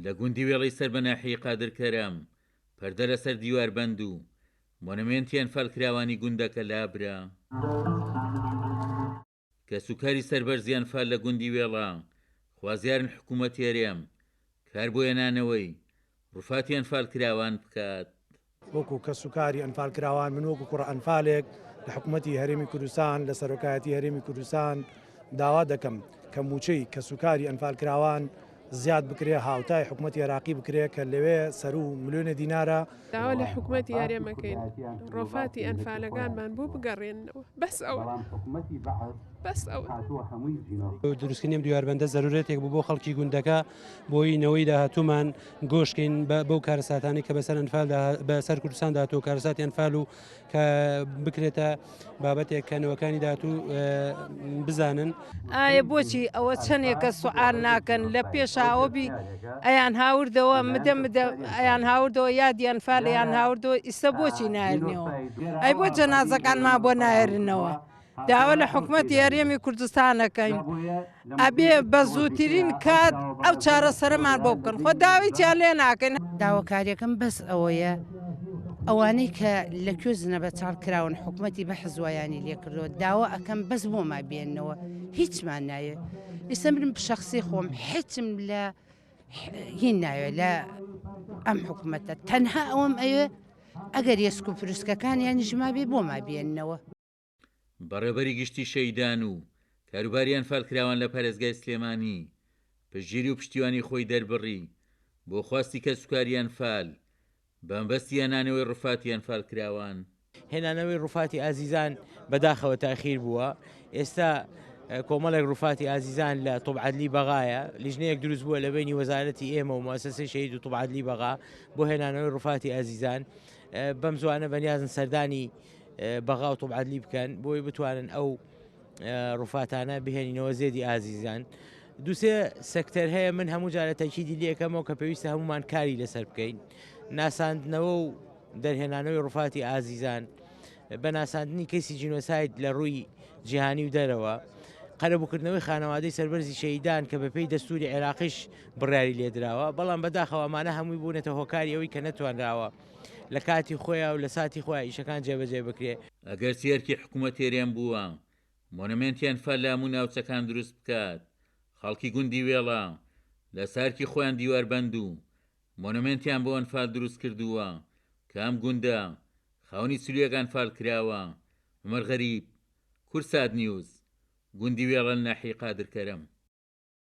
لە گوندی وێڵەی سەر بە ناحیەی قادرکەرەم پەردە لەسەر دیوار بەند و مۆنمێنتیان فالکراوانی گوندەکە لابرا کە سوکاری سەربەرزیان فال لە گوندی وێڵە خوازیارن حکوومەتی هەرێم کار بۆ هێنانەوەی ڕووفاتیان فالکراوان بکات. وەکو کە سوکاری ئەنفال کراوان من وەکو کوڕە ئەنفالێک لە حکوومەتی هەرێمی کوردستان لە سەرۆکایەتی هەرێمی کوردستان داوا دەکەم کە موچەی کە سوکاری ئەنفال کراوان زیاد بکرێ هاوتای حکوومەتی عێراقی بکرێت کە لەوێ سەر و ملیۆنە دینارە داوا لە حکوومەتی هەرێمەکەین ڕۆفاتی ئەنفالەکانمان بۆ بگەڕێنەوە بەس ئەوە دروستکردنیم دیواربەندە زەرورەتێک بوو بۆ خەڵکی گوندەکە بۆی نەوەی داهاتوومان گۆشتکەین بەو کارەساتانی کە بەسەر ئەنفال بەسەر کوردستان داهاتوو کارەساتی ئەنفال و کە بکرێتە بابەتێک کەنەوەکانی داهاتوو بزانن. ئایا بۆچی ئەوە چەندێکە سوعار ناکەن لە پێشاوەبی ئەیان هاوردەوە مدە ئەیان هاوردەوە یادیان فالەیان هاوردەوە ئیستا بۆچی نایرنەوە ئەی بۆ جەنازەکانمان بۆ نایرنەوە. داوا لە حکوومەتی هەرێمی کوردستانەکەین ئەبێ بە زووترین کات ئەو چارەسەرمان بۆ بکەن خۆ داوییان لێ ناکەن. داواکاریەکەم بەس ئەوەیە ئەوانەی کە لە کوێزنە بە چاڵکراون حکوومەتی بە حزوایانی لێکردەوە داوا ئەەکەم بەس بۆ ما بێننەوە هیچمان نایە. ئێستا من شخصی خۆم هیچم لە هین ناوێ لە ئەم حکوومەتە تەنها ئەوم ئەوێ ئەگەر یسک و پرسکەکانیان ژما بێ بۆ ما بێننەوە. بەڕێبەری گشتی شەیدان و کاروباریان فالکراوان لە پارێزگای سلێمانی پشتگیری و پشتیوانی خۆی دەربڕی بۆ خواستی کە سوکاریان فال بەمبەستی هێنانەوەی ڕووفاتیان فالکراوان. هێنانەوەی ڕووفاتی ئازیزان بەداخەوە تاخیر بووە. ئێستا کۆمەڵێک ڕووفاتی ئازیزان لە تۆبعەدلی بەغایە لیژنەیەک دروست بووە لە بینی وەزارەتی ئێمە و مؤسسەی شەهید و تۆبعەدلی بەغا بۆ هێنانەوەی ڕووفاتی ئازیزان بەم زوانە بەنیازن سەردانی بەغا و تۆبعەدلی بکەن بۆی بتوانن ئەو ڕووفاتانە بهێنینەوە زێدی ئازیزان. دووسێ سەکتەر هەیە من هەموو جارە تاکیدی لێکەمەوە کە پێویستە هەمومان کاری لەسەر بکەین. ناساندنەوە و دەرهێنانەوەی ڕووفاتی ئازیزان بە ناساندنی کەسی جینۆساید لە ڕووی جیهانی و دەرەوە قەرەبووکردنەوەی خانەوادەی سەربەرزی شەیدان کە بەپێی دەستوری عێراقیش بڕیاری لێدراوە بەڵام بەداخەوە ئەمانە هەمووی بوونێتە هۆکاری ئەوەی کە نەتوانراوە لە کاتی خۆیان و لە ساتی خۆیان ئیشەکان جێبەجێ بکرێ. ئەگەر سیەرکی حکوومەت هێرێم بووە مۆنمێنتیان فال لە هەموو ناوچەکان دروست بکات خەڵکی گوندی وێڵە لە سارکی خۆیان دیواربەند و مۆنمێنتیان بۆ ئەنفال دروست کردووە کە ئەم گوندە خاوەنی چلوویەکان فال کراوە. عومەر غەریب، کورسات نیوز، گوندی وێڵە ناحیەی قادرکەرەم.